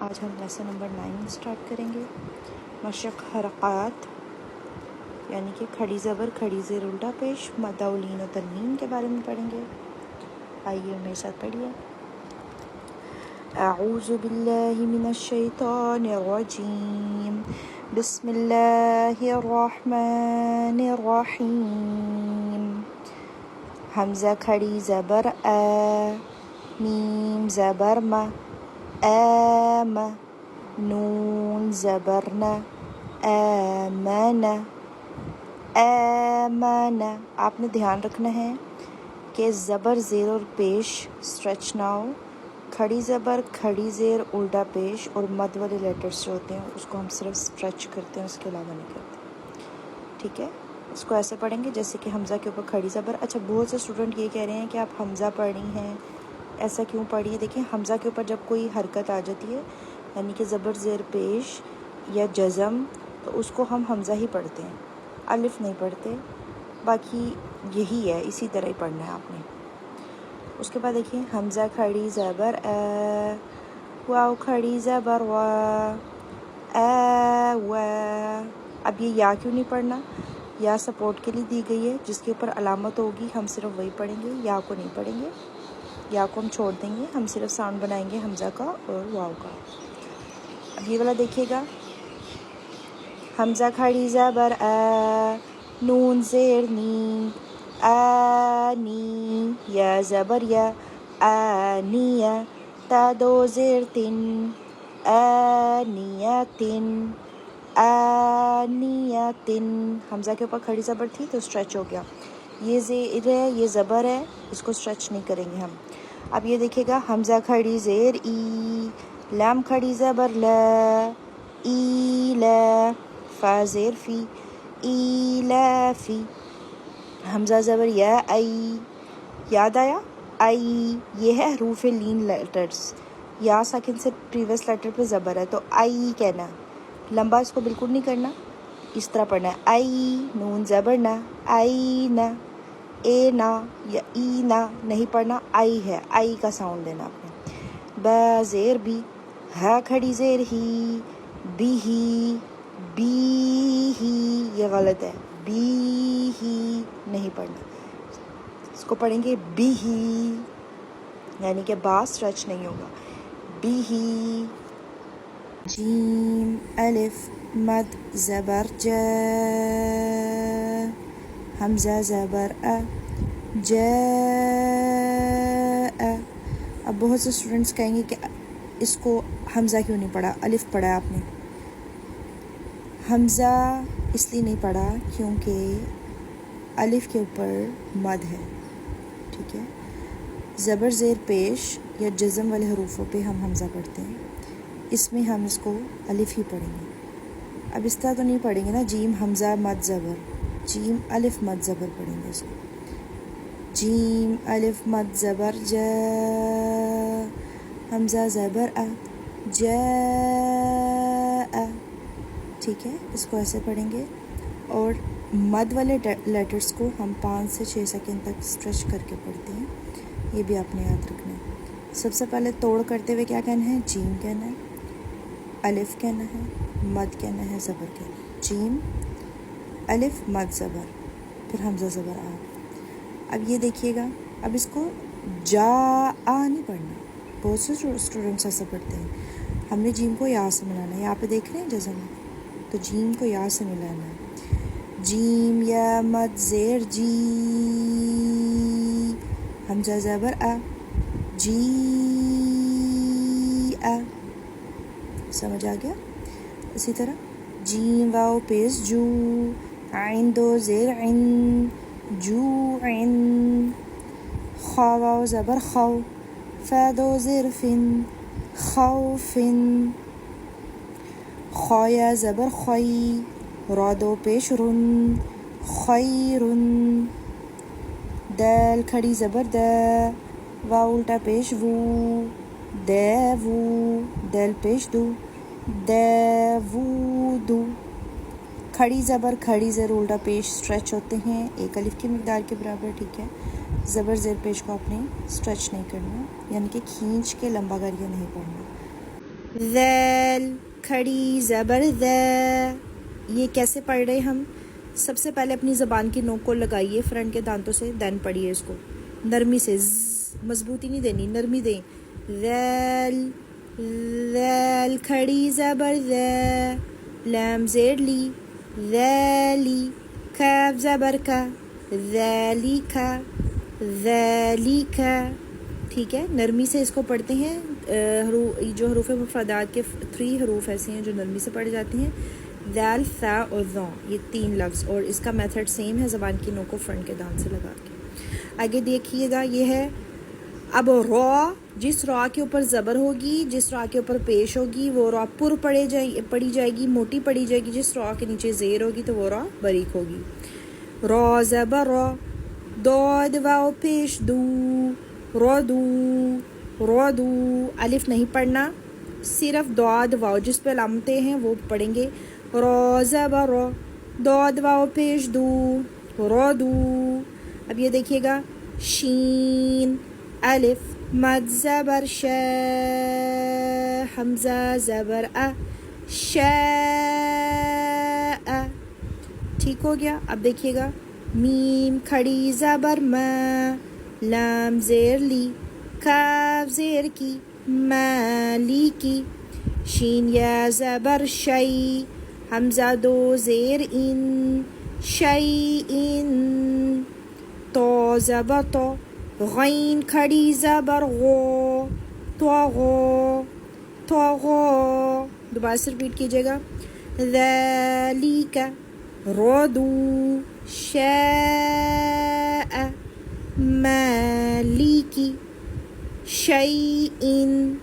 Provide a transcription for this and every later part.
آج ہم lesson number 9 start کریں گے. مشق حرکات یعنی کہ کھڑی زبر کھڑی زیر الٹا پیش مدہ و لین و تنوین کے بارے میں پڑھیں گے. آئیے میرے ساتھ پڑھیے. اعوذ باللہ من الشیطان الرجیم بسم اللہ الرحمن الرحیم. حمزہ کھڑی زبر آ، میم زبر ما، آم، نون زبر نا، آمن، آمن. آپ نے دھیان رکھنا ہے کہ زبر زیر اور پیش اسٹریچ نہ ہو. کھڑی زبر کھڑی زیر الٹا پیش اور مد والے لیٹرز جو ہوتے ہیں اس کو ہم صرف اسٹریچ کرتے ہیں، اس کے علاوہ نہیں کرتے. ٹھیک ہے، اس کو ایسے پڑھیں گے جیسے کہ حمزہ کے اوپر کھڑی زبر. اچھا، بہت سے اسٹوڈنٹ یہ کہہ رہے ہیں کہ آپ حمزہ پڑھی ہیں، ایسا کیوں پڑھی؟ دیکھیں، حمزہ کے اوپر جب کوئی حرکت آ جاتی ہے یعنی کہ زبر زیر پیش یا جزم، تو اس کو ہم حمزہ ہی پڑھتے ہیں، الف نہیں پڑھتے. باقی یہی ہے، اسی طرح ہی پڑھنا ہے آپ نے. اس کے بعد دیکھیں، حمزہ کھڑی زبر آ، واو کھڑی زبر وا، آ وا. اب یہ یا کیوں نہیں پڑھنا؟ یا سپورٹ کے لیے دی گئی ہے، جس کے اوپر علامت ہوگی ہم صرف وہی پڑھیں گے، یا کو نہیں پڑھیں گے. یا کو ہم چھوڑ دیں گے، ہم صرف ساؤنڈ بنائیں گے حمزہ کا اور واو کا. اب یہ والا دیکھیے گا، حمزہ کھڑی زبر آ، نون زیر نی، آنی، یا زبر یا، آنیہ، تا دو زیر تن، آنیتن، آنیتن. حمزہ کے اوپر کھڑی زبر تھی تو اسٹریچ ہو گیا. یہ زیر ہے، یہ زبر ہے، اس کو اسٹریچ نہیں کریں گے ہم. اب یہ دیکھیے گا، حمزہ کھڑی زیر ای، لام کھڑی زبر لا، ای لا، فا زیر فی، ای لا فی. حمزہ زبر یا ای، یاد آیا؟ ای، یہ ہے حروف لین لیٹرز. یا ساکن سے پریویس لیٹر پہ زبر ہے تو ای کہنا. لمبا اس کو بالکل نہیں کرنا، اس طرح پڑھنا ہے. ای، نون زبر نا، ای نا، اے نا یا ای نا نہیں پڑھنا، آئی ہے، آئی کا ساؤنڈ دینا آپ نے. با زیر بی، ہا کھڑی زیر ہی، بی ہی، بی ہی، یہ غلط ہے، بی ہی نہیں پڑھنا، اس کو پڑھیں گے بی ہی، یعنی کہ با اسٹریچ نہیں ہوگا. Be he. جیم الف مد زبر جا، حمزہ زبر ا، جا. اب بہت سے اسٹوڈنٹس کہیں گے کہ اس کو حمزہ کیوں نہیں پڑھا، الف پڑھا آپ نے. حمزہ اس لیے نہیں پڑھا کیونکہ الف کے اوپر مد ہے. ٹھیک ہے، زبر زیر پیش یا جزم والے حروفوں پہ ہم حمزہ پڑھتے ہیں، اس میں ہم اس کو الف ہی پڑھیں گے. اب اس طرح تو نہیں پڑھیں گے نا، جیم حمزہ مد زبر، جیم الف مد زبر پڑھیں گے اس کو. جیم الف مد زبر جا، حمزہ زبر ا، جا. ٹھیک ہے، اس کو ایسے پڑھیں گے. اور مد والے لیٹرز کو ہم 5 سے 6 سیکنڈ تک اسٹریچ کر کے پڑھتے ہیں، یہ بھی آپ نے یاد رکھنا ہے. سب سے پہلے توڑ کرتے ہوئے کیا کہنا ہے؟ جیم کہنا ہے، الف کہنا ہے، مد کہنا ہے، زبر کہنا ہے. جیم الف مد زبر، پھر حمزہ زبر آ. اب یہ دیکھیے گا، اب اس کو جا آ نہیں پڑھنا. بہت سے اسٹوڈنٹس ایسا پڑھتے ہیں. ہم نے جیم کو یا سے ملانا ہے، یہاں پہ دیکھ رہے ہیں جزم، تو جیم کو یا سے ملانا ہے. جیم یا مد زیر جی، حمزہ زبر آ، جی آ. سمجھ آ گیا؟ اسی طرح جیم واو پیش جو، عین دو زیر عین، جو عین. خا واو زبر خو، فا دو زیر فن، خوفن. خا یا زبر خوی، را دو پیش رن، خیرن. دال کھڑی زبر دا، واو الٹا پیش وو، دیوو. دال پیش دو، دیوودو. کھڑی زبر کھڑی زیر الٹا پیش اسٹریچ ہوتے ہیں ایک الف کی مقدار کے برابر. ٹھیک ہے، زبر زیر پیش کو آپ نے اسٹریچ نہیں کرنا، یعنی کہ کھینچ کے لمبا کر کے نہیں پڑھنا. ذیل کھڑی زبر ذے. یہ کیسے پڑھ رہے ہم؟ سب سے پہلے اپنی زبان کی نوک کو لگائیے فرنٹ کے دانتوں سے، دین پڑھیے اس کو نرمی سے. مضبوطی نہیں دینی، نرمی دیں. ذیل ذیل کھڑی زبر ذے. لام زیر لی ذیلی. کاف زبر کا ذیلیکا ذیلیکا. ٹھیک ہے، نرمی سے اس کو پڑھتے ہیں. جو حروف مفردات کے 3 حروف ایسے ہیں جو نرمی سے پڑھے جاتے ہیں، ذال، ثا اور ذا، یہ 3 لفظ. اور اس کا میتھڈ سیم ہے، زبان کی نوک کو فرنٹ کے دانت سے لگا کے. آگے دیکھیے گا، یہ ہے اب را. جس را کے اوپر زبر ہوگی، جس را کے اوپر پیش ہوگی، وہ را پر پڑھی جائے گی، موٹی پڑھی جائے گی. جس را کے نیچے زیر ہوگی تو وہ را باریک ہوگی. را زبر را. داد واو پیش دو ردو ردو. الف نہیں پڑھنا، صرف داد واو جس پہ علامتیں ہیں وہ پڑھیں گے. را زبر را. داد واو پیش دو ردو. اب یہ دیکھیے گا، شین الف مد زبر ش. حمزہ زبر ا ش. ٹھیک ہو گیا. اب دیکھیے گا، میم کھڑی زبر ما. لام زیر لی. کاف زیر کی مالی کی. شین یا زبر شی. حمزہ 2 زیر ان شی ان. تو زبر تو. غین کھڑی زبر غو. تو غو تو غو. دوبارہ سے ریپیٹ کیجیے گا، ذالک ردو شاء مالکی شیئن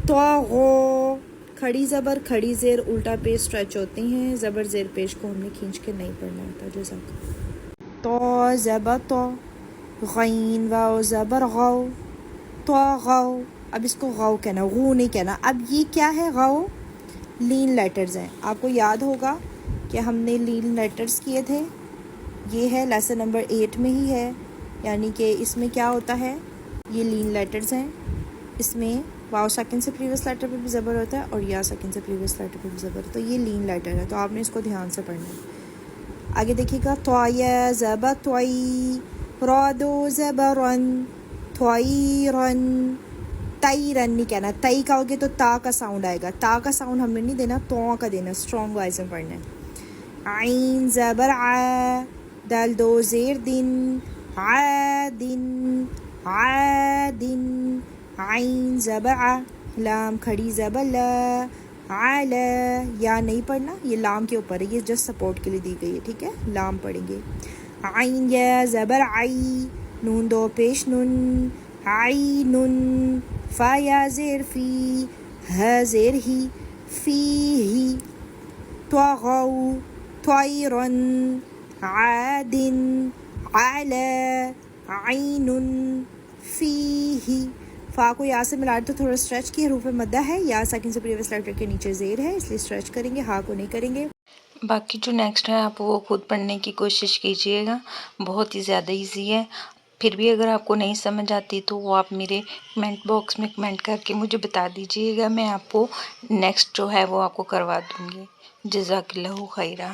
طغوا. کھڑی زبر کھڑی زیر الٹا پیش اسٹریچ ہوتے ہیں. زبر زیر پیش کو ہم نے کھینچ کے نہیں پڑھنا ہوتا. جزاک. تو زبر تو. غین واو زبر غو. تو غو. اب اس کو غو کہنا، غو نہیں کہنا. اب یہ کیا ہے؟ غو لین لیٹرز ہیں. آپ کو یاد ہوگا کہ ہم نے لین لیٹرز کیے تھے. یہ ہے لیسن نمبر 8 میں ہی ہے. یعنی کہ اس میں کیا ہوتا ہے، یہ لین لیٹرز ہیں. اس میں واو ساکن سے پریویس لیٹر پہ بھی زبر ہوتا ہے اور یا ساکن سے پریویس لیٹر پہ بھی زبر ہوتا ہے. تو یہ لین لیٹر ہے، تو آپ نے اس کو دھیان سے پڑھنا ہے. آگے دیکھیے گا، تویا زبر توئی. رادو زبرن توئیرن. تیرن نہیں کہنا، تئی کہو گے تو تا کا ساؤنڈ آئے گا. تا کا ساؤنڈ ہم نے نہیں دینا، تو کا دینا. اسٹرانگ وائز میں پڑھنا ہے. عین زبر ع. دال 2 زیر دن عادن عادن. عین زبر ع. لام کھڑی زبر لا. علا. یا نہیں پڑھنا، یہ لام کے اوپر ہے، یہ جسٹ سپورٹ کے لیے دی گئی ہے. ٹھیک ہے، لام پڑھیں گے. عین یا زبر عی. نون 2 پیش نون عینن. فا یا زیر فی. ہ زیر ہی فی ہی. طغوا طیرن عادن علا عینن فیہ. فا کو یا سے ملا تو تھوڑا اسٹریچ کی، حروف مدہ ہے، یا سیکنڈ سے پریویس لیٹر کے نیچے زیر ہے، اس لیے اسٹریچ کریں گے، ہا کو نہیں کریں گے. باقی جو نیکسٹ ہے آپ وہ خود پڑھنے کی کوشش کیجیے گا، بہت ہی زیادہ ایزی ہے. پھر بھی اگر آپ کو نہیں سمجھ آتی تو وہ آپ میرے کمنٹ باکس میں کمنٹ کر کے مجھے بتا دیجیے گا، میں آپ کو نیکسٹ جو ہے وہ آپ کو کروا دوں گی. جزاک اللہ خیرہ.